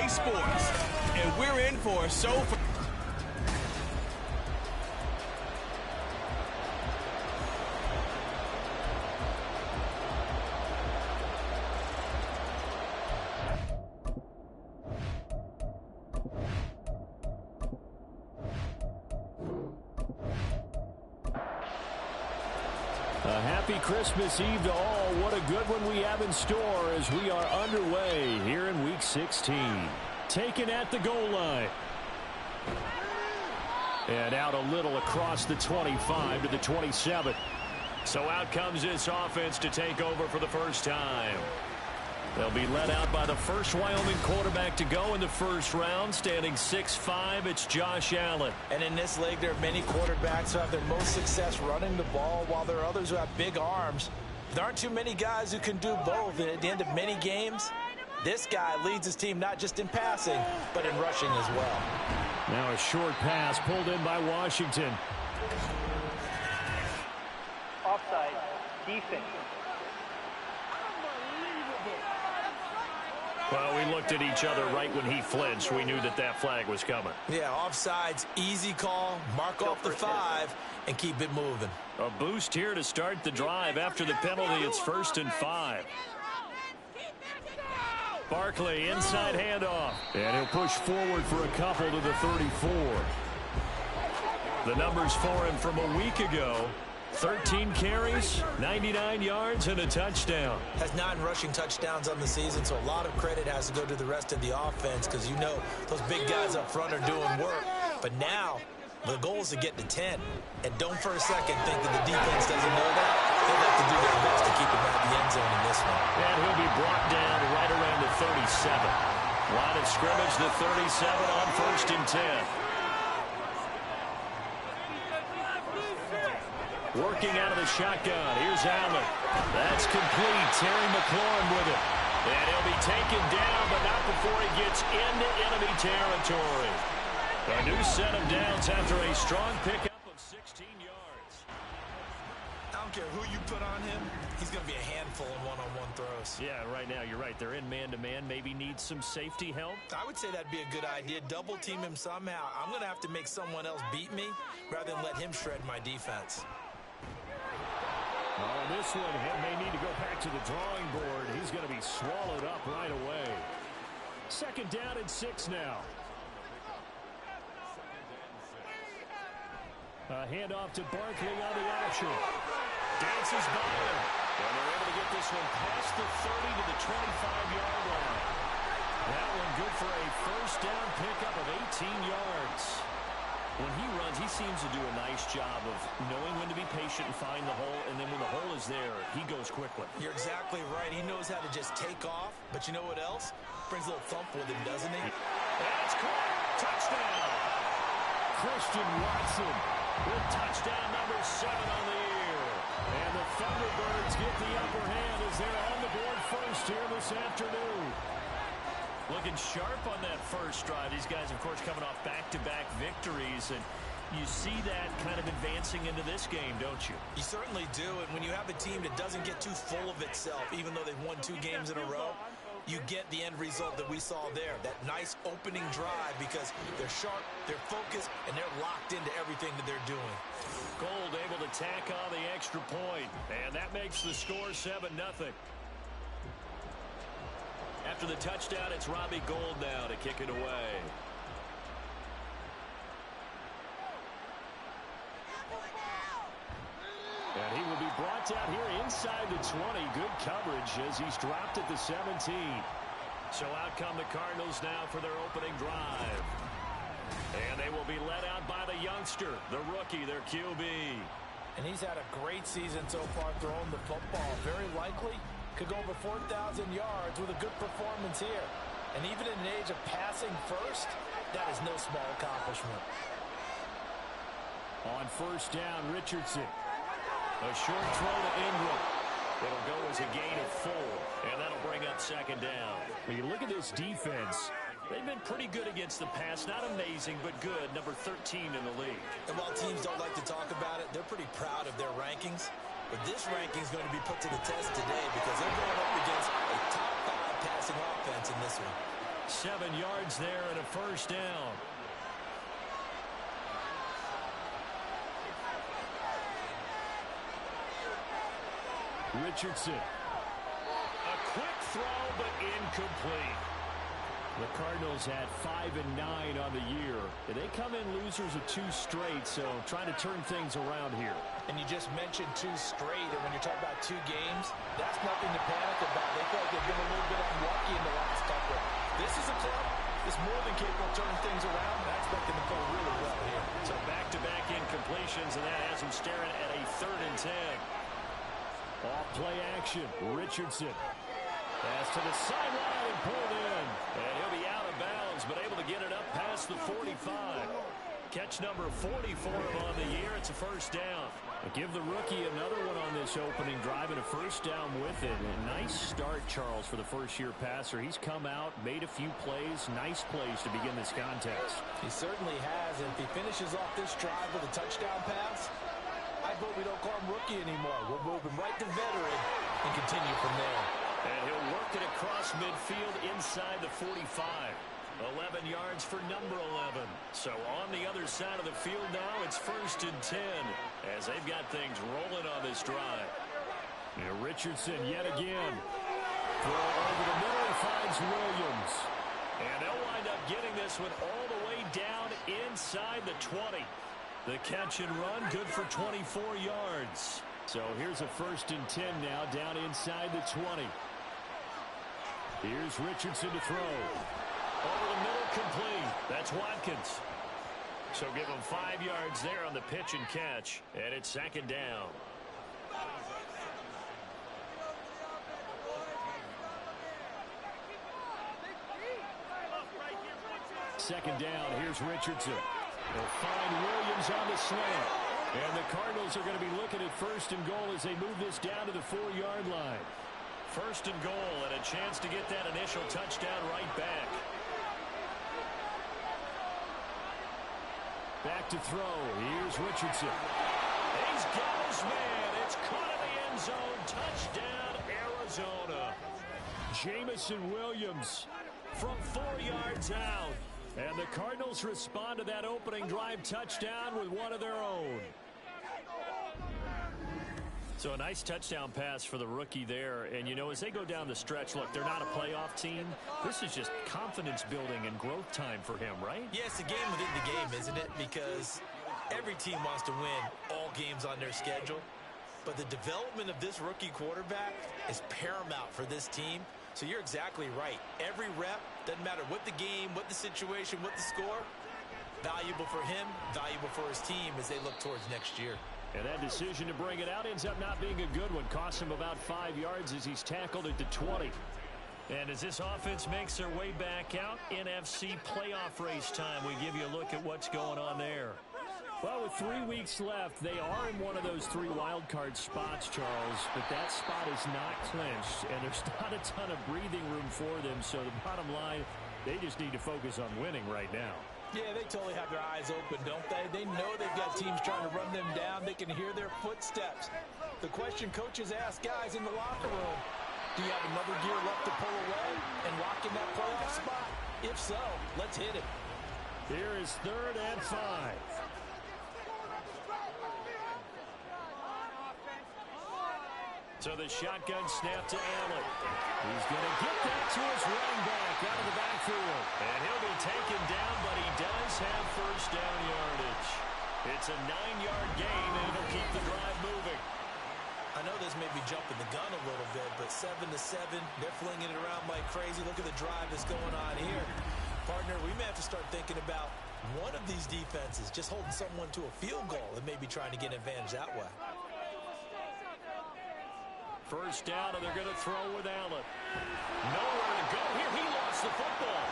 Sports. And we're in for a show for... A happy Christmas Eve to all. What a good one we have in store as we are underway here in Week 16. Taken at the goal line. And out a little across the 25 to the 27. So out comes this offense to take over for the first time. They'll be led out by the first Wyoming quarterback to go in the first round. Standing 6'5", it's Josh Allen. And in this league, there are many quarterbacks who have their most success running the ball, while there are others who have big arms. There aren't too many guys who can do both. And at the end of many games, this guy leads his team not just in passing, but in rushing as well. Now a short pass pulled in by Washington. Offside, defense. Well, we looked at each other right when he flinched. We knew that that flag was coming. Yeah, offsides, easy call, mark off the 5, and keep it moving. A boost here to start the drive. After the penalty, it's 1st and 5. Barkley, inside handoff. And he'll push forward for a couple to the 34. The numbers for him from a week ago. 13 carries, 99 yards, and a touchdown. Has 9 rushing touchdowns on the season, so a lot of credit has to go to the rest of the offense because you know those big guys up front are doing work. But now, the goal is to get to 10. And don't for a second think that the defense doesn't know that. They'll have to do their best to keep him out of the end zone in this one. And he'll be brought down right around the 37. Line of scrimmage, the 37 on 1st and 10. Working out of the shotgun. Here's Allen. That's complete. Terry McLaurin with it. And he'll be taken down, but not before he gets into enemy territory. A new set of downs after a strong pickup of 16 yards. I don't care who you put on him. He's going to be a handful in one-on-one throws. Yeah, right now, you're right. They're in man-to-man. Maybe needs some safety help. I would say that'd be a good idea. Double team him somehow. I'm going to have to make someone else beat me rather than let him shred my defense. Oh, this one may need to go back to the drawing board. He's going to be swallowed up right away. 2nd down and 6 now. A handoff to Barkley on the option. Dances by him. And they're able to get this one past the 30 to the 25-yard line. That one good for a first down pickup of 18 yards. When he runs, he seems to do a nice job of knowing when to be patient and find the hole, and then when the hole is there, he goes quickly. You're exactly right. He knows how to just take off, but you know what else? Brings a little thump with him, doesn't he? That's caught. Touchdown. Christian Watson with touchdown number 7 on the year. And the Thunderbirds get the upper hand as they're on the board first here this afternoon. Looking sharp on that first drive. These guys, of course, coming off back-to-back victories, and you see that kind of advancing into this game, don't you? You certainly do, and when you have a team that doesn't get too full of itself, even though they've won 2 games in a row, you get the end result that we saw there, that nice opening drive, because they're sharp, they're focused, and they're locked into everything that they're doing. Gold able to tack on the extra point, and that makes the score 7-0. After the touchdown, it's Robbie Gould now to kick it away. And he will be brought down here inside the 20. Good coverage as he's dropped at the 17. So out come the Cardinals now for their opening drive. And they will be led out by the youngster, the rookie, their QB. And he's had a great season so far throwing the football. Very likely could go over 4,000 yards with a good performance here. And even in an age of passing first, that is no small accomplishment. On first down, Richardson. A short throw to Ingram. It'll go as a gain of 4, and that'll bring up 2nd down. When you look at this defense, they've been pretty good against the pass. Not amazing, but good. Number 13 in the league. And while teams don't like to talk about it, they're pretty proud of their rankings. But this ranking is going to be put to the test today because they're going up against a top 5 passing offense in this one. 7 yards there and a first down. Richardson. A quick throw, but incomplete. The Cardinals had 5 and 9 on the year. They come in losers of 2 straight, so trying to turn things around here. And you just mentioned 2 straight, and when you're talking about 2 games, that's nothing to panic about. They feel like they've been a little bit unlucky in the last couple. This is a club that's more than capable of turning things around. I expect them to play really well here. So back-to-back incompletions, and that has them staring at a 3rd and 10. Off play action. Richardson. Pass to the sideline and pulled in. And he'll be out of bounds, but able to get it up past the 45. Catch number 40 for him on the year. It's a first down. Give the rookie another one on this opening drive and a first down with it. A nice start, Charles, for the first-year passer. He's come out, made a few plays, nice plays to begin this contest. He certainly has, and if he finishes off this drive with a touchdown pass, I vote we don't call him rookie anymore. We'll move him right to veteran and continue from there. And he'll work it across midfield inside the 45. 11 yards for number 11. So on the other side of the field now, it's 1st and 10 as they've got things rolling on this drive. Now Richardson yet again. Throw over the middle and finds Williams. And they'll wind up getting this one all the way down inside the 20. The catch and run, good for 24 yards. So here's a 1st and 10 now down inside the 20. Here's Richardson to throw. Over the middle, complete. That's Watkins. So give him 5 yards there on the pitch and catch. And it's 2nd down. Second down, here's Richardson. They'll find Williams on the slant. And the Cardinals are going to be looking at 1st and goal as they move this down to the 4-yard line. 1st and goal and a chance to get that initial touchdown right back. Back to throw. Here's Richardson. He's got his man. It's caught in the end zone. Touchdown, Arizona. Jamison Williams from 4 yards out. And the Cardinals respond to that opening drive touchdown with one of their own. So a nice touchdown pass for the rookie there. And, you know, as they go down the stretch, look, they're not a playoff team. This is just confidence building and growth time for him, right? Yeah, it's a game within the game, isn't it? Because every team wants to win all games on their schedule. But the development of this rookie quarterback is paramount for this team. So you're exactly right. Every rep, doesn't matter what the game, what the situation, what the score, valuable for him, valuable for his team as they look towards next year. And that decision to bring it out ends up not being a good one. Costs him about 5 yards as he's tackled at the 20. And as this offense makes their way back out, NFC playoff race time, we give you a look at what's going on there. Well, with 3 weeks left, they are in one of those 3 wild card spots, Charles, but that spot is not clinched, and there's not a ton of breathing room for them. So the bottom line, they just need to focus on winning right now. Yeah, they totally have their eyes open, don't they? They know they've got teams trying to run them down. They can hear their footsteps. The question coaches ask guys in the locker room, do you have another gear left to pull away and lock in that playoff spot? If so, let's hit it. Here is 3rd and 5. So the shotgun snap to Allen. He's going to get that to his running back out of the backfield. And he'll be taken down, but he does have 1st down yardage. It's a 9-yard gain, and it'll keep the drive moving. I know this may be jumping the gun a little bit, but 7-7, they're flinging it around like crazy. Look at the drive that's going on here. Partner, we may have to start thinking about one of these defenses just holding someone to a field goal and maybe trying to get an advantage that way. 1st down, and they're going to throw with Allen. Nowhere to go here. He lost the football.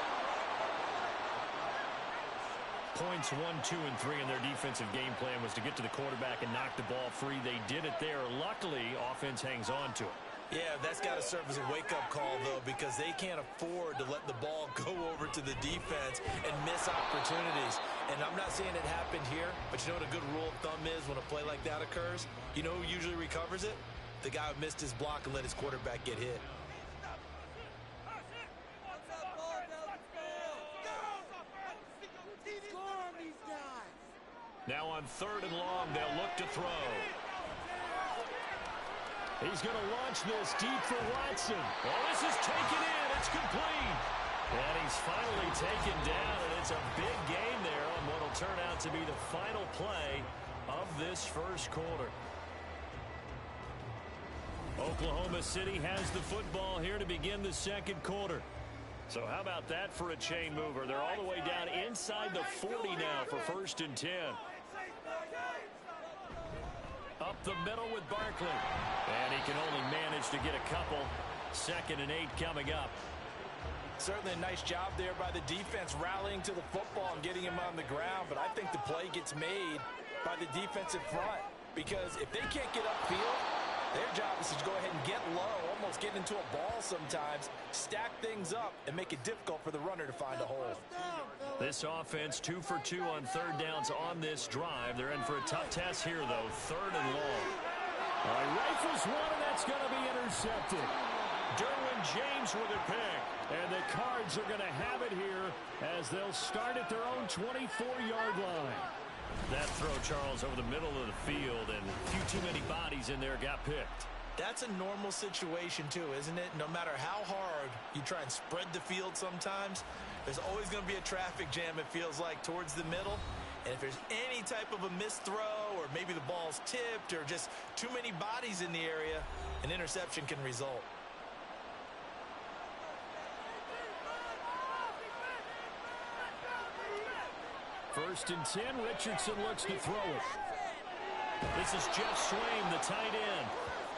Points 1, 2, and 3 in their defensive game plan was to get to the quarterback and knock the ball free. They did it there. Luckily, offense hangs on to it. Yeah, that's got to serve as a wake-up call, though, because they can't afford to let the ball go over to the defense and miss opportunities. And I'm not saying it happened here, but you know what a good rule of thumb is when a play like that occurs? You know who usually recovers it? The guy who missed his block and let his quarterback get hit. 3rd and long. They'll look to throw. He's going to launch this deep for Watson. Oh, this is taken in. It's complete. And he's finally taken down, and it's a big gain there on what will turn out to be the final play of this first quarter. Oklahoma City has the football here to begin the second quarter. So how about that for a chain mover? They're all the way down inside the 40 now for 1st and 10. Up the middle with Barkley. And he can only manage to get a couple. 2nd and 8 coming up. Certainly a nice job there by the defense rallying to the football and getting him on the ground. But I think the play gets made by the defensive front. Because if they can't get upfield, their job is to go ahead and get low, almost get into a ball sometimes, stack things up, and make it difficult for the runner to find a hole. This offense 2 for 2 on 3rd downs on this drive. They're in for a tough test here, though. 3rd and long. All right, rifles one, and that's going to be intercepted. Derwin James with a pick. And the Cards are going to have it here as they'll start at their own 24-yard line. That throw, Charles, over the middle of the field, and a few too many bodies in there got picked. That's a normal situation, too, isn't it? No matter how hard you try and spread the field sometimes, there's always going to be a traffic jam, it feels like, towards the middle. And if there's any type of a missed throw, or maybe the ball's tipped, or just too many bodies in the area, an interception can result. First and 10, Richardson looks to throw it. This is Jeff Swaim, the tight end.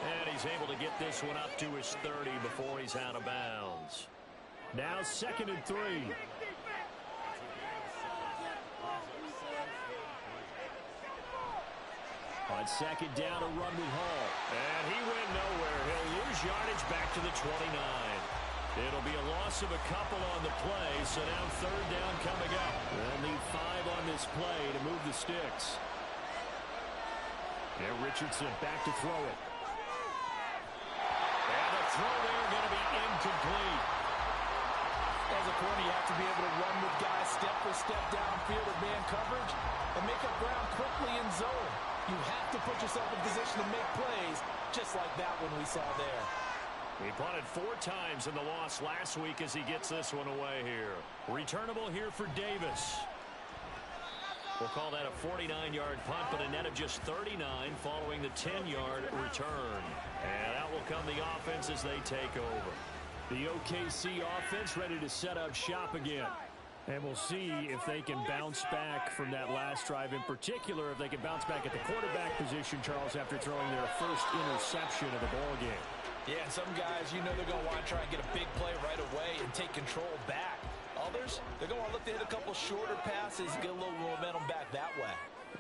And he's able to get this one up to his 30 before he's out of bounds. Now 2nd and 3. On 2nd down, a run with Hall. And he went nowhere. He'll lose yardage back to the 29. It'll be a loss of a couple on the play, so now 3rd down coming up. They'll need 5 on this play to move the sticks. And Richardson back to throw it. And the throw there going to be incomplete. As a corner, you have to be able to run with guys step for step downfield or man coverage and make up ground quickly in zone. You have to put yourself in position to make plays, just like that one we saw there. He punted 4 times in the loss last week as he gets this one away here. Returnable here for Davis. We'll call that a 49-yard punt, but a net of just 39 following the 10-yard return. And out will come the offense as they take over. The OKC offense ready to set up shop again. And we'll see if they can bounce back from that last drive. In particular, if they can bounce back at the quarterback position, Charles, after throwing their first interception of the ballgame. Yeah, and some guys, you know they're going to want to try and get a big play right away and take control back. Others, they're going to want to look to hit a couple shorter passes, get a little momentum back that way.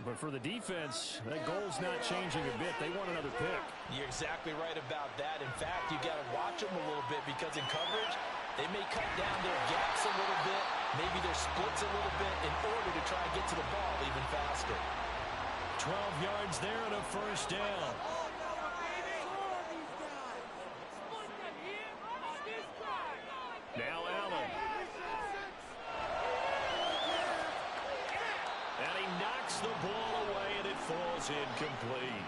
But for the defense, that goal's not changing a bit. They want another pick. You're exactly right about that. In fact, you got to watch them a little bit because in coverage, they may cut down their gaps a little bit, maybe their splits a little bit in order to try and get to the ball even faster. 12 yards there and a 1st down. Now Allen. And he knocks the ball away, and it falls incomplete.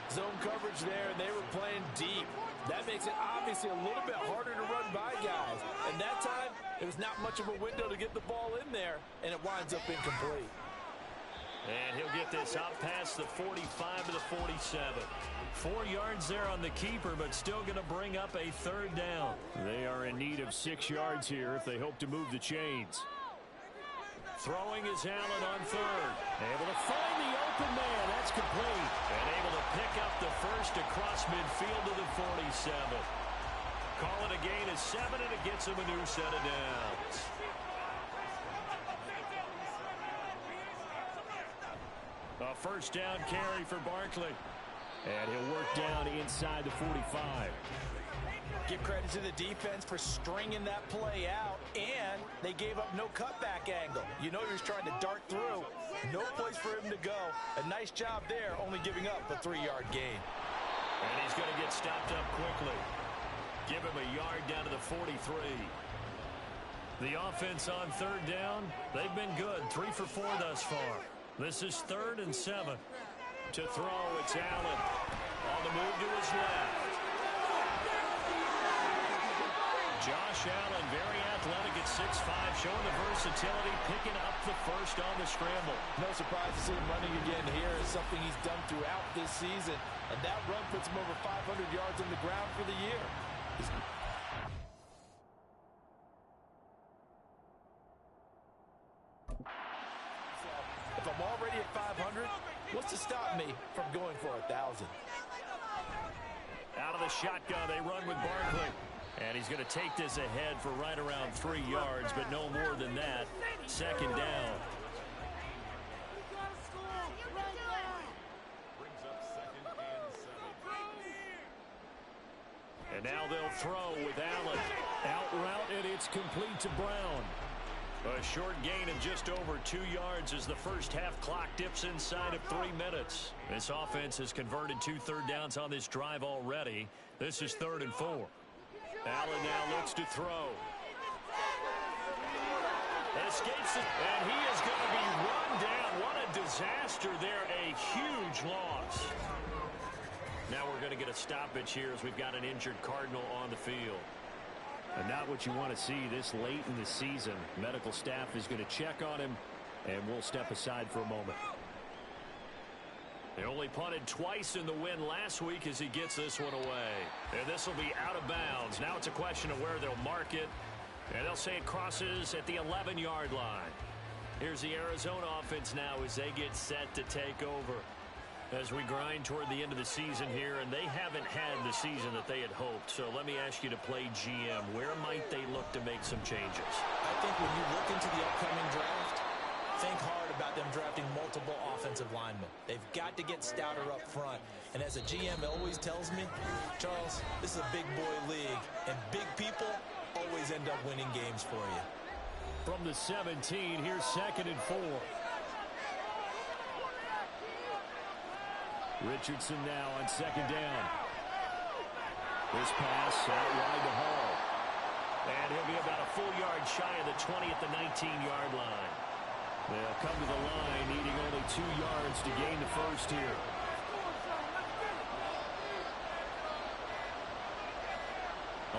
Zone coverage there, and they were playing deep. That makes it obviously a little bit harder to run by guys. And that time, it was not much of a window to get the ball in there, and it winds up incomplete. And he'll get this out past the 45 to the 47. 4 yards there on the keeper, but still going to bring up a 3rd down. They are in need of 6 yards here if they hope to move the chains. Throwing is Allen on 3rd. Able to find the open man. That's complete. And able to pick up the first across midfield to the 47. Call it a gain of 7, and it gets him a new set of downs. A 1st down carry for Barkley. And he'll work down inside the 45. Give credit to the defense for stringing that play out, and they gave up no cutback angle. You know he was trying to dart through. No place for him to go. A nice job there, only giving up a 3-yard gain. And he's going to get stopped up quickly. Give him a yard down to the 43. The offense on 3rd down, they've been good. 3 for 4 thus far. This is 3rd and 7. To throw, it's Allen. On the move to his left. Josh Allen, very athletic at 6'5", showing the versatility, picking up the first on the scramble. No surprise to see him running again here. Is something he's done throughout this season. And that run puts him over 500 yards on the ground for the year. If I'm already at 500, what's to stop me from going for 1,000? Out of the shotgun, they run with Barkley. And he's going to take this ahead for right around 3 yards, but no more than that. 2nd down. And now they'll throw with Allen. Out route, and it's complete to Brown. A short gain of just over 2 yards as the first half clock dips inside of 3 minutes. This offense has converted 2 third downs on this drive already. This is 3rd and 4. Allen now looks to throw. Escapes it, and he is going to be run down. What a disaster there. A huge loss. Now we're going to get a stoppage here as we've got an injured Cardinal on the field. And not what you want to see this late in the season. Medical staff is going to check on him, and we'll step aside for a moment. They only punted twice in the win last week as he gets this one away. And this will be out of bounds. Now it's a question of where they'll mark it. And they'll say it crosses at the 11-yard line. Here's the Arizona offense now as they get set to take over. As we grind toward the end of the season here, and they haven't had the season that they had hoped. So let me ask you to play GM. Where might they look to make some changes? I think when you look into the upcoming draft, think hard about them drafting multiple offensive linemen. They've got to get stouter up front. And as a GM always tells me, Charles, this is a big boy league, and big people always end up winning games for you. From the 17, here's 2nd and 4. Richardson now on 2nd down. This pass out wide to Hall. And he'll be about a full yard shy of the 20 at the 19-yard line. They'll come to the line needing only 2 yards to gain the first here.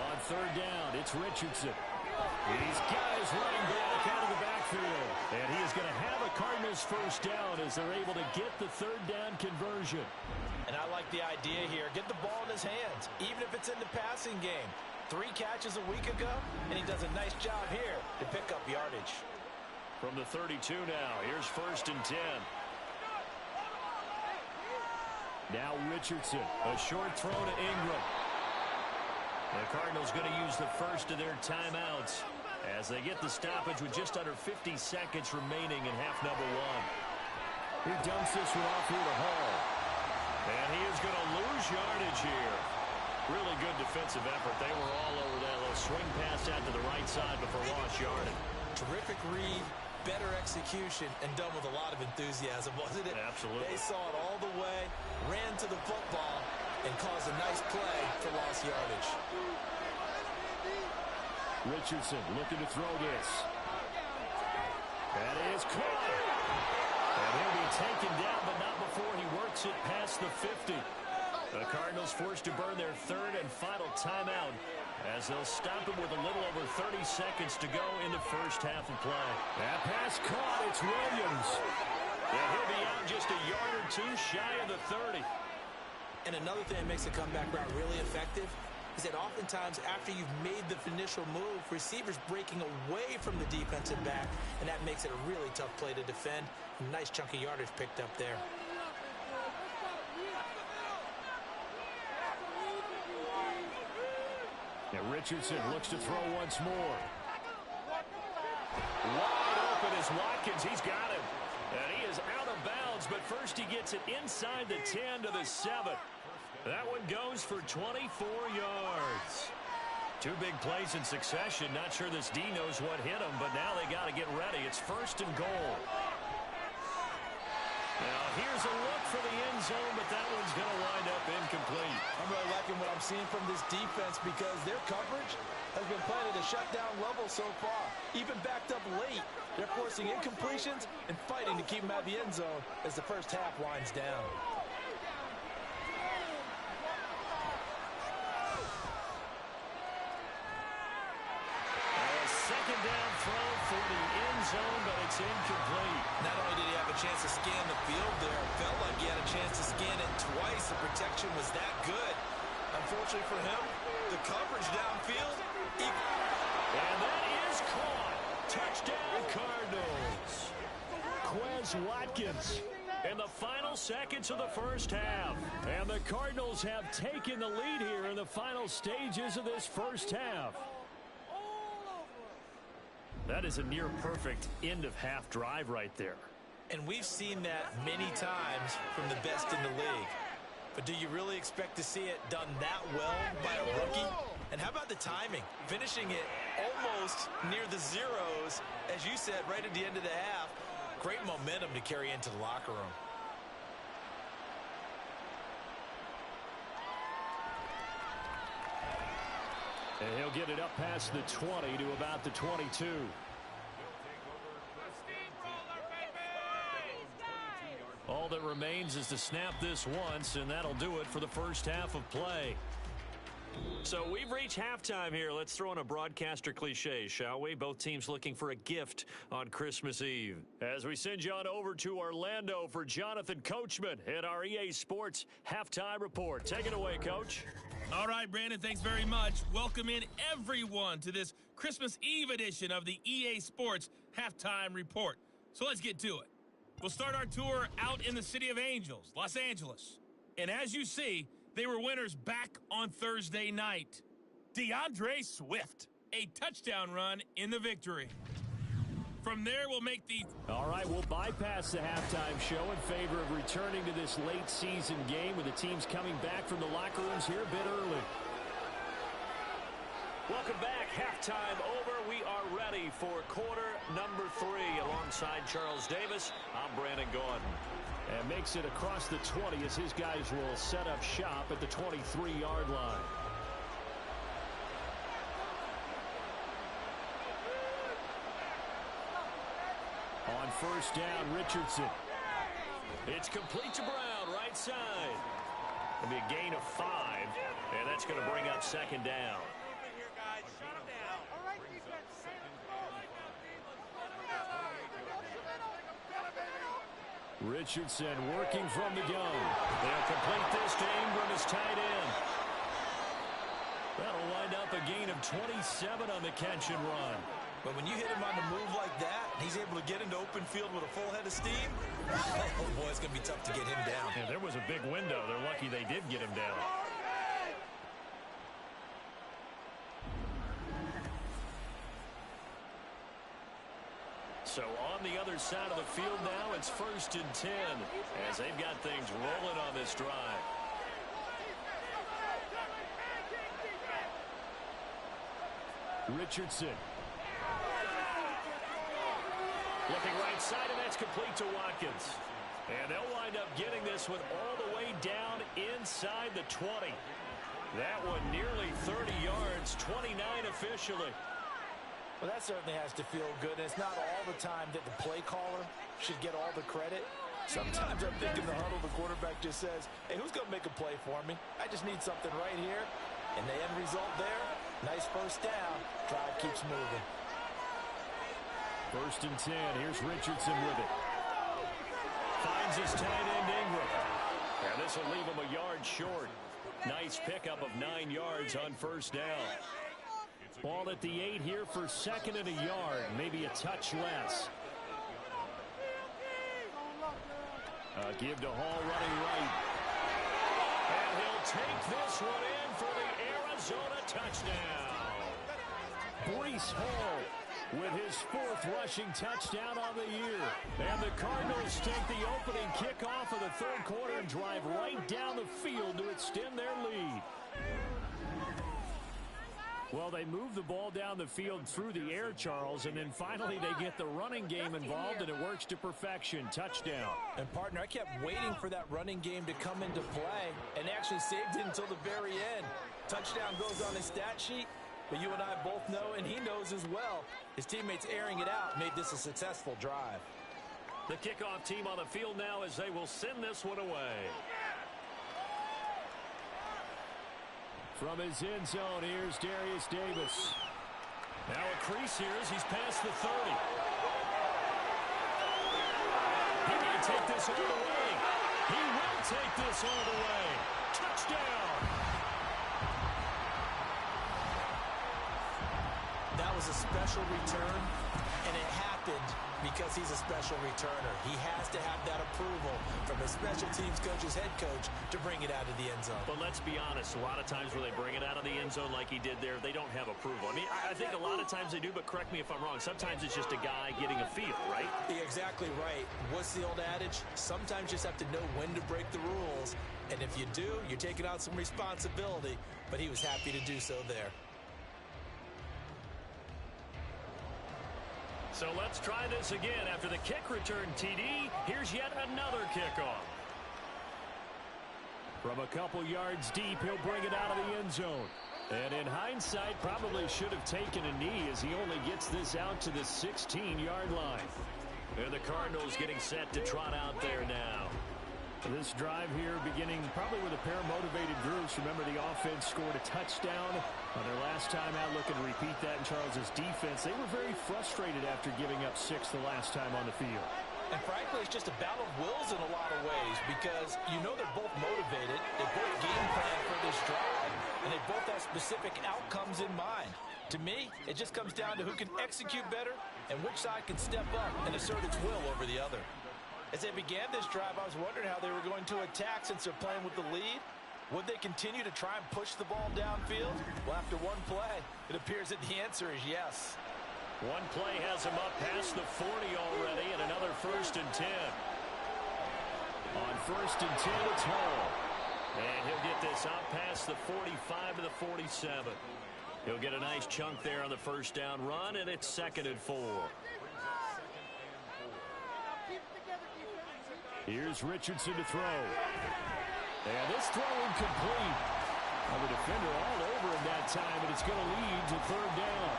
On 3rd down, it's Richardson. He's got his running back out of the backfield. And he is going to have a Cardinals first down as they're able to get the 3rd down conversion. And I like the idea here. Get the ball in his hands, even if it's in the passing game. 3 catches a week ago, and he does a nice job here to pick up yardage. From the 32 now, here's 1st and 10. Now Richardson, a short throw to Ingram. The Cardinals going to use the first of their timeouts as they get the stoppage with just under 50 seconds remaining in half number 1. He dumps this one off here to Hall. And he is going to lose yardage here. Really good defensive effort. They were all over that little swing pass out to the right side before lost yardage. Terrific read, better execution, and done with a lot of enthusiasm, wasn't it? Absolutely. They saw it all the way, ran to the football, and caused a nice play for lost yardage. Richardson looking to throw this. That is caught. And he'll be taken down, but not before he works it past the 50. The Cardinals forced to burn their 3rd and final timeout as they'll stop him with a little over 30 seconds to go in the first half of play. That pass caught. It's Williams. And he'll be out just a yard or 2 shy of the 30. And another thing that makes the comeback route really effective is that oftentimes after you've made the initial move, receivers breaking away from the defensive back, and that makes it a really tough play to defend. A nice chunk of yardage picked up there. Now Richardson looks to throw once more. Wide open is Watkins. He's got him. And he is out of bounds, but first he gets it inside the 10 to the 7. That one goes for 24 yards. 2 big plays in succession. Not sure this D knows what hit him, but now they got to get ready. It's 1st and goal. Now here's a look for the end zone, but that one's going to wind up incomplete. I'm really liking what I'm seeing from this defense because their coverage has been playing at a shutdown level so far. Even backed up late, they're forcing incompletions and fighting to keep them out of the end zone as the first half winds down. Second down throw for the end zone, but it's incomplete. Not only did he have a chance to scan the field there, it felt like he had a chance to scan it twice. The protection was that good. Unfortunately for him, the coverage downfield. And that is caught. Touchdown, Cardinals. Quez Watkins in the final seconds of the first half. And the Cardinals have taken the lead here in the final stages of this first half. That is a near-perfect end-of-half drive right there. And we've seen that many times from the best in the league. But do you really expect to see it done that well by a rookie? And how about the timing? Finishing it almost near the zeros, as you said, right at the end of the half. Great momentum to carry into the locker room. And he'll get it up past the 20 to about the 22. All that remains is to snap this once, and that'll do it for the first half of play. So we've reached halftime here. Let's throw in a broadcaster cliche, shall we? Both teams looking for a gift on Christmas Eve. As we send you on over to Orlando for Jonathan Coachman at our EA Sports Halftime Report. Take it away, Coach. All right, Brandon, thanks very much. Welcome in everyone to this Christmas Eve edition of the EA Sports Halftime Report. So let's get to it. We'll start our tour out in the City of Angels, Los Angeles. And as you see, they were winners back on Thursday night. DeAndre Swift, a touchdown run in the victory. From there, we'll make the... All right, we'll bypass the halftime show in favor of returning to this late season game with the teams coming back from the locker rooms here a bit early. Welcome back. Halftime over. We are ready for quarter number 3. Alongside Charles Davis, I'm Brandon Gordon. And makes it across the 20 as his guys will set up shop at the 23-yard line. On first down, Richardson. It's complete to Brown, right side. It'll be a gain of 5, and that's going to bring up second down. Richardson working from the gun. They'll complete this to Ingram as tight end. That'll wind up a gain of 27 on the catch and run. But when you hit him on the move like that, he's able to get into open field with a full head of steam. Oh, boy, it's going to be tough to get him down. Yeah, there was a big window. They're lucky they did get him down. So on the other side of the field now, it's 1st and 10 as they've got things rolling on this drive. Richardson. Looking right side, and that's complete to Watkins. And they'll wind up getting this one all the way down inside the 20. That one nearly 30 yards, 29 officially. Well, that certainly has to feel good. And it's not all the time that the play caller should get all the credit. Sometimes I'm thinking the huddle, the quarterback just says, hey, who's going to make a play for me? I just need something right here. And the end result there, nice first down. Drive keeps moving. 1st and 10. Here's Richardson with it. Finds his tight end Ingram. And this will leave him a yard short. Nice pickup of 9 yards on first down. Ball at the 8 here for 2nd and a yard. Maybe a touch less. Give to Hall running right. And he'll take this one in for the Arizona touchdown. Breece Hall with his 4th rushing touchdown on the year. And the Cardinals take the opening kickoff of the 3rd quarter and drive right down the field to extend their lead. Well, they move the ball down the field through the air, Charles, and then finally they get the running game involved, and it works to perfection. Touchdown. And, partner, I kept waiting for that running game to come into play and actually saved it until the very end. Touchdown goes on his stat sheet, but you and I both know, and he knows as well, his teammates airing it out made this a successful drive. The kickoff team on the field now as they will send this one away. From his end zone, here's Darius Davis. Now a crease here as he's past the 30. He may take this all the way. He will take this all the way. Touchdown. That was a special return, and it happened because he's a special returner. He has to have that approval from his special teams coach's head coach to bring it out of the end zone. But let's be honest, a lot of times when they bring it out of the end zone like he did there, they don't have approval. I mean, I think a lot of times they do, but correct me if I'm wrong. Sometimes it's just a guy getting a feel, right? You're exactly right. What's the old adage? Sometimes you just have to know when to break the rules. And if you do, you're taking on some responsibility. But he was happy to do so there. So let's try this again. After the kick return TD, here's yet another kickoff. From a couple yards deep, he'll bring it out of the end zone. And in hindsight, probably should have taken a knee as he only gets this out to the 16-yard line. And the Cardinals getting set to trot out there now. This drive here beginning probably with a pair of motivated groups. Remember, the offense scored a touchdown on their last time out. Looking to repeat that in Charles's defense. They were very frustrated after giving up 6 the last time on the field. And frankly, it's just a battle of wills in a lot of ways because you know they're both motivated. They both game plan for this drive, and they both have specific outcomes in mind. To me, it just comes down to who can execute better and which side can step up and assert its will over the other. As they began this drive, I was wondering how they were going to attack since they're playing with the lead. Would they continue to try and push the ball downfield? Well, after one play, it appears that the answer is yes. One play has him up past the 40 already, and another 1st and 10. On 1st and 10, it's Hall. And he'll get this out past the 45 to the 47. He'll get a nice chunk there on the first down run, and it's 2nd and 4. Here's Richardson to throw. And this throw incomplete. Well, the defender all over him that time, and it's going to lead to 3rd down.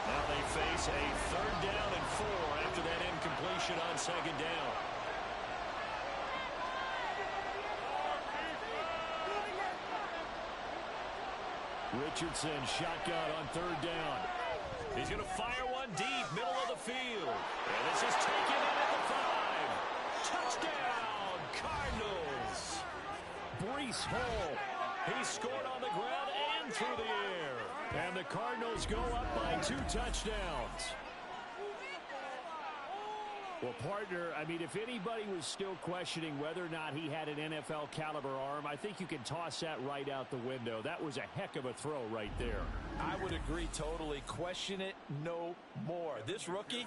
Now they face a 3rd down and 4 after that incompletion on 2nd down. Richardson shotgun on 3rd down. He's going to fire one deep, middle of the field. And this is taken in at the 5. Touchdown, Cardinals. Breece Hall. He scored on the ground and through the air. And the Cardinals go up by 2 touchdowns. Well, partner, I mean, if anybody was still questioning whether or not he had an NFL caliber arm, I think you can toss that right out the window. That was a heck of a throw right there. I would agree totally. Question it no more. This rookie,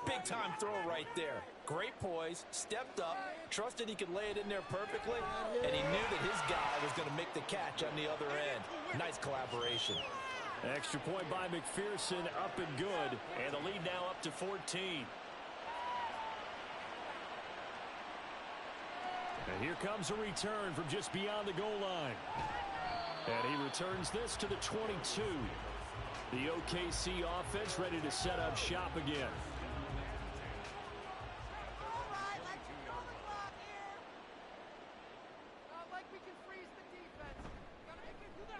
big-time throw right there. Great poise, stepped up, trusted he could lay it in there perfectly, and he knew that his guy was going to make the catch on the other end. Nice collaboration. Extra point by McPherson, up and good. And the lead now up to 14. And here comes a return from just beyond the goal line. And he returns this to the 22. The OKC offense ready to set up shop again.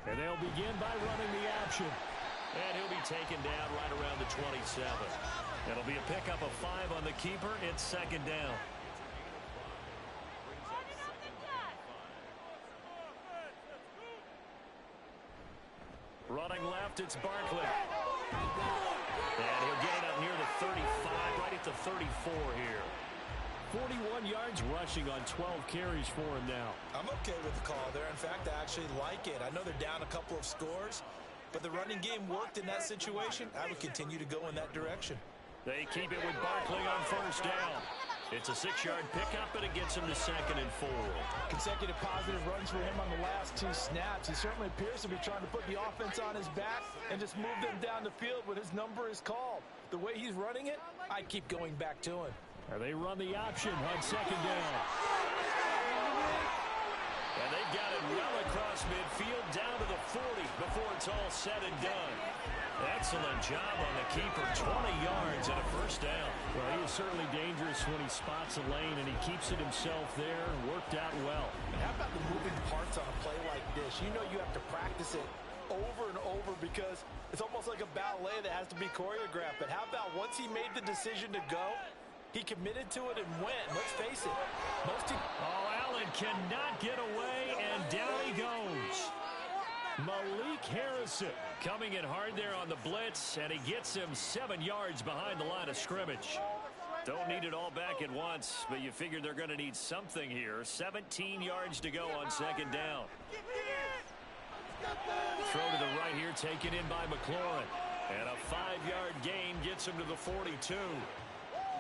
And they'll begin by running the action. And he'll be taken down right around the 27. It'll be a pickup of 5 on the keeper. It's 2nd down. Running left, it's Barkley. And he'll get it up near the 35, right at the 34 here. 41 yards rushing on 12 carries for him now. I'm okay with the call there. In fact, I actually like it. I know they're down a couple of scores, but the running game worked in that situation. I would continue to go in that direction. They keep it with Barkley on 1st down. It's a 6-yard pickup, and it gets him to 2nd and 4. Consecutive positive runs for him on the last 2 snaps. He certainly appears to be trying to put the offense on his back and just move them down the field when his number is called. The way he's running it, I'd keep going back to him. And they run the option on 2nd down. And they've got it well across midfield down to the 40 before it's all said and done. Excellent job on the keeper. 20 yards and a 1st down. Well, he is certainly dangerous when he spots a lane, and he keeps it himself there. Worked out well. And how about the moving parts on a play like this? You know you have to practice it over and over because it's almost like a ballet that has to be choreographed. But how about once he made the decision to go, he committed to it and went. Let's face it. Allen cannot get away, and down he goes. Malik Harrison coming in hard there on the blitz, and he gets him 7 yards behind the line of scrimmage. Don't need it all back at once, but you figure they're going to need something here. 17 yards to go on 2nd down. Throw to the right here, taken in by McLaurin. And a 5-yard gain gets him to the 42.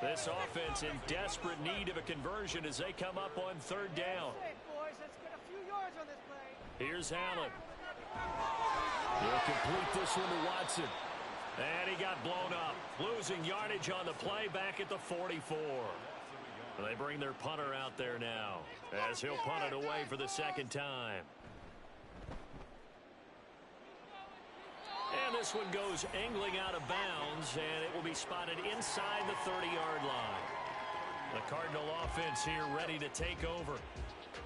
This offense in desperate need of a conversion as they come up on 3rd down. Here's Allen. He'll complete this one to Watson. And he got blown up. Losing yardage on the play back at the 44. They bring their punter out there now as he'll punt it away for the 2nd time. And this one goes angling out of bounds, and it will be spotted inside the 30-yard line. The Cardinal offense here ready to take over.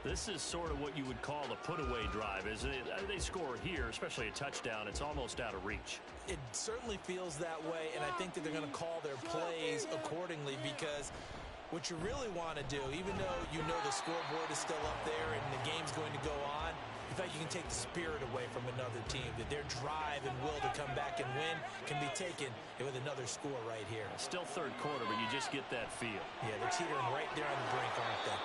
This is sort of what you would call a put-away drive. As they score here, especially a touchdown, it's almost out of reach. It certainly feels that way, and I think that they're going to call their plays accordingly because what you really want to do, even though you know the scoreboard is still up there and the game's going to go on, in fact, you can take the spirit away from another team, that their drive and will to come back and win can be taken with another score right here. Still 3rd quarter, but you just get that feel. Yeah, they're teetering right there on the brink, aren't they?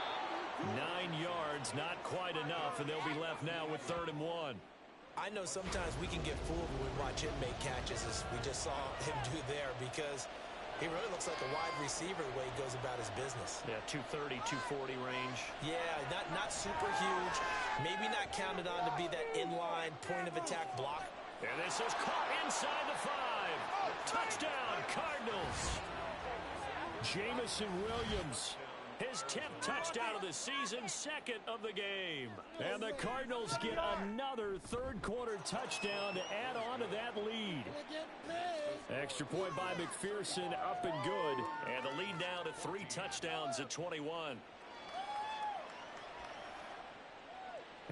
9 yards, not quite enough, and they'll be left now with 3rd and 1. I know sometimes we can get fooled when we watch him make catches, as we just saw him do there, because he really looks like a wide receiver the way he goes about his business. Yeah, 230, 240 range. Yeah, not super huge. Maybe not counted on to be that inline point-of-attack block. And this is caught inside the 5. Touchdown, Cardinals. Jameson Williams. His 10th touchdown of the season, 2nd of the game. And the Cardinals get another 3rd quarter touchdown to add on to that lead. Extra point by McPherson, up and good. And the lead now to 3 touchdowns at 21.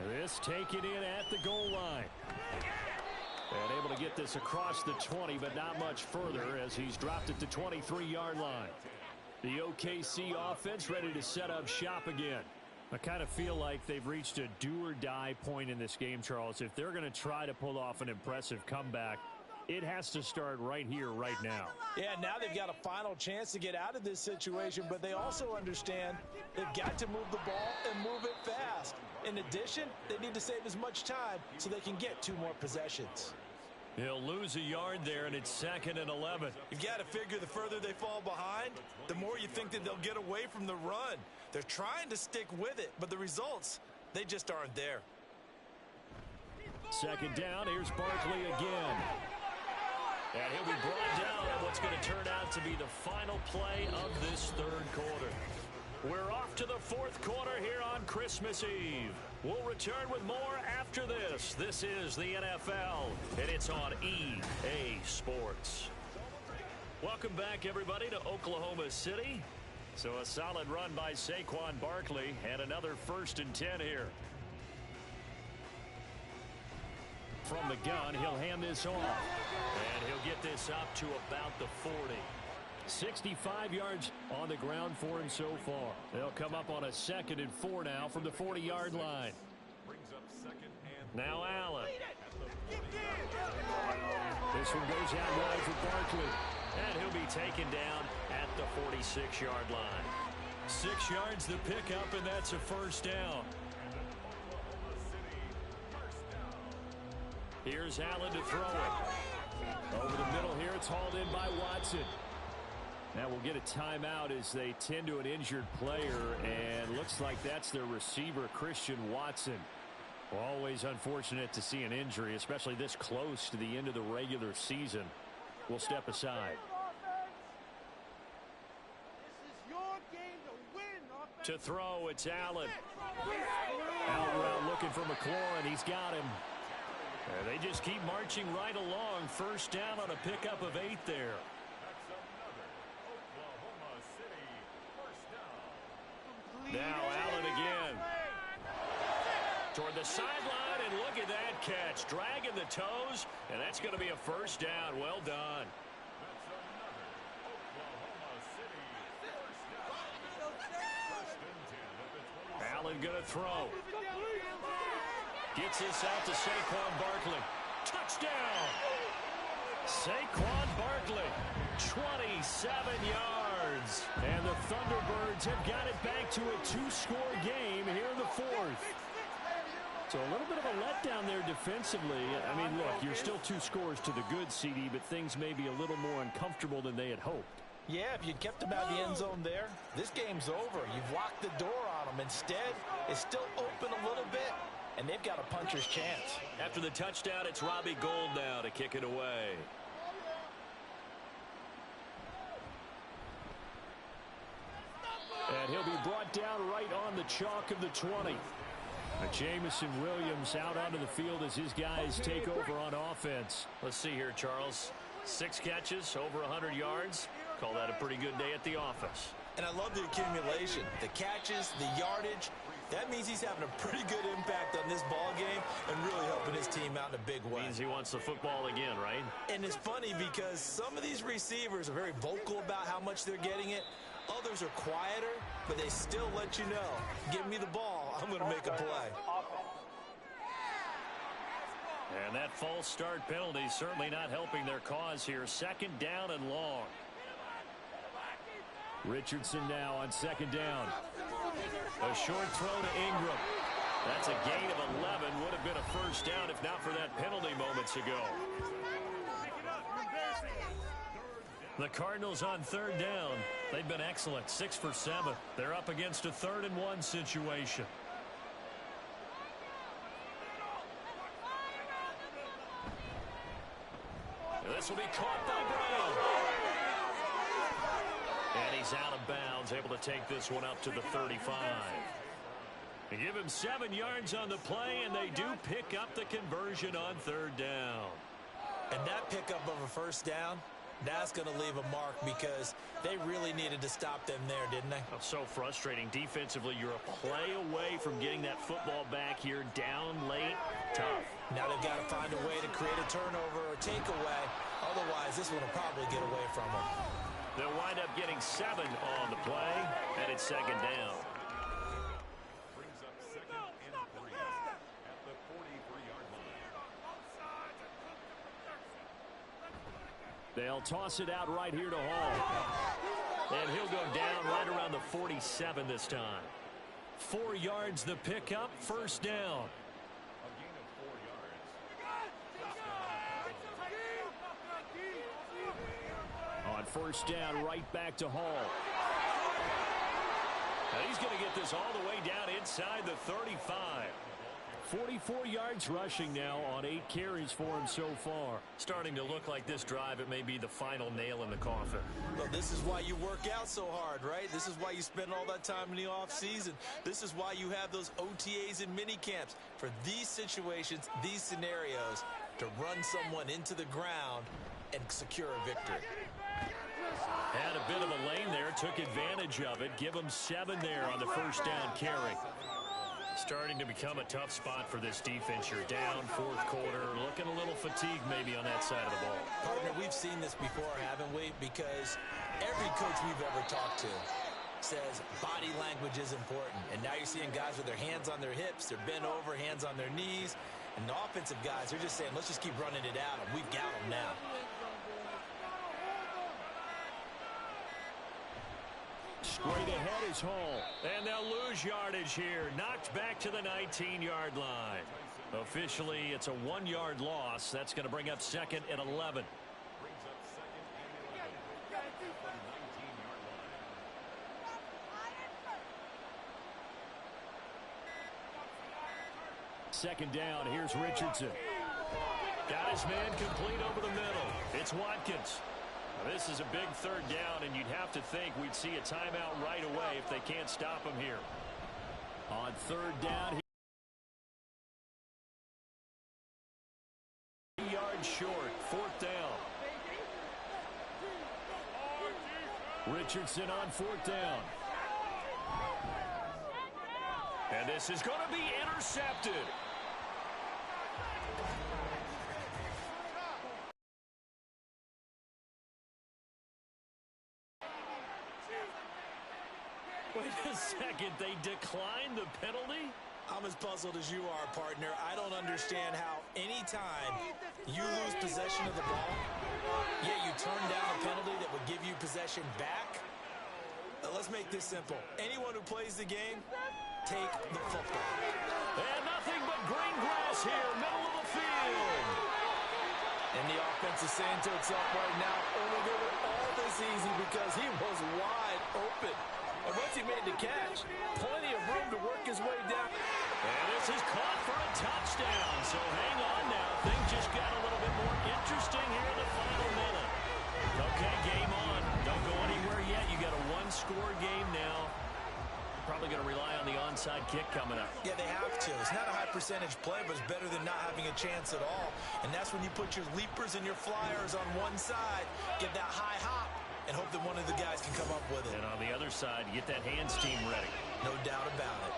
This taken in at the goal line. And able to get this across the 20, but not much further as he's dropped at the 23-yard line. The OKC offense ready to set up shop again. I kind of feel like they've reached a do-or-die point in this game, Charles. If they're going to try to pull off an impressive comeback, it has to start right here, right now. Yeah, now they've got a final chance to get out of this situation, but they also understand they've got to move the ball and move it fast. In addition, they need to save as much time so they can get 2 more possessions. He'll lose a yard there, and it's 2nd and 11. You've got to figure the further they fall behind, the more you think that they'll get away from the run. They're trying to stick with it, but the results, they just aren't there. 2nd down, here's Barkley again. And he'll be brought down on what's going to turn out to be the final play of this 3rd quarter. We're off to the 4th quarter here on Christmas Eve. We'll return with more after this. This is the NFL, and it's on EA Sports. Welcome back, everybody, to Oklahoma City. So a solid run by Saquon Barkley, and another 1st and 10 here. From the gun, he'll hand this off. And he'll get this up to about the 40. 65 yards on the ground for him so far. They'll come up on a 2nd and 4 now from the 40-yard line. Now Allen. This one goes out wide for Barkley. And he'll be taken down at the 46-yard line. 6 yards the pickup, and that's a 1st down. Here's Allen to throw it. Over the middle here, it's hauled in by Watson. Now we'll get a timeout as they tend to an injured player, and looks like that's their receiver, Christian Watson. Always unfortunate to see an injury, especially this close to the end of the regular season. We'll step aside. To throw, it's Allen. Out route looking for McLaurin. He's got him. They just keep marching right along. First down on a pickup of 8 there. Now Allen again. Toward the sideline, and look at that catch. Dragging the toes, and that's going to be a first down. Well done. Allen going to throw. Gets this out to Saquon Barkley. Touchdown! Saquon Barkley, 27 yards. And the Thunderbirds have got it back to a 2-score game here in the 4th. So a little bit of a letdown there defensively. I mean, look, you're still 2 scores to the good, CD, but things may be a little more uncomfortable than they had hoped. Yeah, if you'd kept them out of the end zone there, this game's over. You've locked the door on them. Instead, it's still open a little bit, and they've got a puncher's chance. After the touchdown, it's Robbie Gould now to kick it away. And he'll be brought down right on the chalk of the 20. Jamison Williams out onto the field as his guys take over on offense. Let's see here, Charles. 6 catches, over 100 yards. Call that a pretty good day at the office. And I love the accumulation, the catches, the yardage. That means he's having a pretty good impact on this ball game and really helping his team out in a big way. Means he wants the football again, right? And it's funny because some of these receivers are very vocal about how much they're getting it. Others are quieter, but they still let you know, give me the ball, I'm going to make a play. And that false start penalty certainly not helping their cause here. 2nd down and long. Richardson now on 2nd down. A short throw to Ingram. That's a gain of 11. Would have been a first down if not for that penalty moments ago. The Cardinals on 3rd down. They've been excellent. 6 for 7. They're up against a 3rd and 1 situation. This will be caught by Brown. And he's out of bounds, able to take this one up to the 35. They give him 7 yards on the play, and they do pick up the conversion on 3rd down. And that pickup of a first down, that's going to leave a mark because they really needed to stop them there, didn't they? Oh, so frustrating. Defensively, you're a play away from getting that football back here, down late. Tough. Now they've got to find a way to create a turnover or takeaway. Otherwise, this one will probably get away from them. They'll wind up getting 7 on the play, and it's 2nd down. Brings up 2nd and 3 at the 43-yard line. They'll toss it out right here to Hall. And he'll go down right around the 47 this time. 4 yards the pickup, first down. A gain of 4 yards. On first down, right back to Hall. And he's going to get this all the way down inside the 35. 44 yards rushing now on 8 carries for him so far. Starting to look like this drive, it may be the final nail in the coffin. Well, this is why you work out so hard, right? This is why you spend all that time in the offseason. This is why you have those OTAs and mini camps. For these situations, these scenarios, to run someone into the ground and secure a victory. Had a bit of a lane there, took advantage of it. Give him 7 there on the first down carry. Starting to become a tough spot for this defense. You're down 4th quarter, looking a little fatigued maybe on that side of the ball. Partner, we've seen this before, haven't we? Because every coach we've ever talked to says body language is important. And now you're seeing guys with their hands on their hips, they're bent over, hands on their knees. And the offensive guys, they're just saying, let's just keep running it at them. We've got them now. Straight ahead is Hall. And they'll lose yardage here. Knocked back to the 19-yard line. Officially, it's a 1-yard loss. That's going to bring up 2nd and 11. Brings up 2nd and 11 at the 19. Second down, here's Richardson. Got his man complete over the middle. It's Watkins. Now, this is a big third down, and you'd have to think we'd see a timeout right away if they can't stop him here. On third down, yards short, fourth down. Richardson on fourth down. And this is going to be intercepted. Wait a second, they declined the penalty? I'm as puzzled as you are, partner. I don't understand how anytime you lose possession of the ball, yet you turn down a penalty that would give you possession back. Let's make this simple. Anyone who plays the game, take the football. And nothing but green grass here, middle of the field. And the offense is saying to itself right now, only they were all this easy because he was wide open. And once he made the catch, plenty of room to work his way down. And this is caught for a touchdown. So hang on now. Things just got a little bit more interesting here in the final minute. Okay, game on. Don't go anywhere yet. You got a one-score game now. Probably going to rely on the onside kick coming up. Yeah, they have to. It's not a high percentage play, but it's better than not having a chance at all. And that's when you put your leapers and your flyers on one side, get that high hop, and hope that one of the guys can come up with it. And on the other side, get that hands team ready. No doubt about it.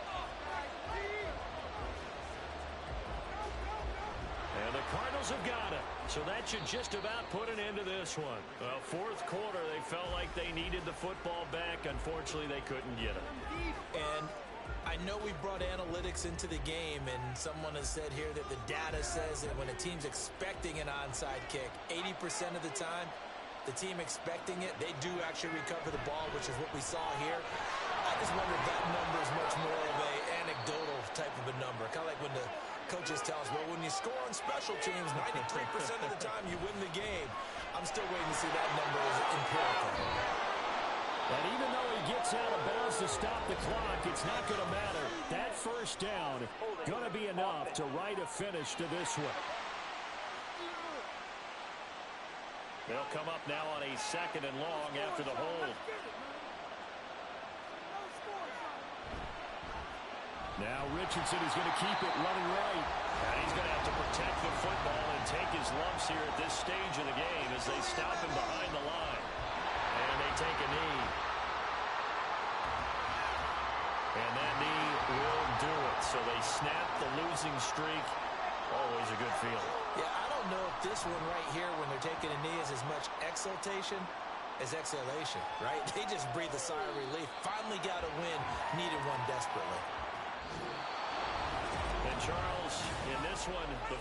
And the Cardinals have got it. So that should just about put an end to this one. Well, fourth quarter, they felt like they needed the football back. Unfortunately, they couldn't get it. And I know we brought analytics into the game, and someone has said here that the data says that when a team's expecting an onside kick, 80% of the time, the team expecting it, they do actually recover the ball, which is what we saw here. I just wonder if that number is much more of a anecdotal type of a number. Kind of like when the coaches tell us, well, when you score on special teams, 93% of the time you win the game. I'm still waiting to see that number is empirical. And even though he gets out of bounds to stop the clock, it's not going to matter. That first down going to be enough to write a finish to this one. They'll come up now on a second and long after the hold. Now Richardson is going to keep it running right. And he's going to have to protect the football and take his lumps here at this stage of the game as they stop him behind the line. And they take a knee. And that knee will do it. So they snap the losing streak. Always a good feeling. Yeah, I don't know if this one right here, when they're taking a knee, is as much exultation as exhalation, right? They just breathe a sigh of relief. Finally got a win. Needed one desperately. And Charles, in this one, the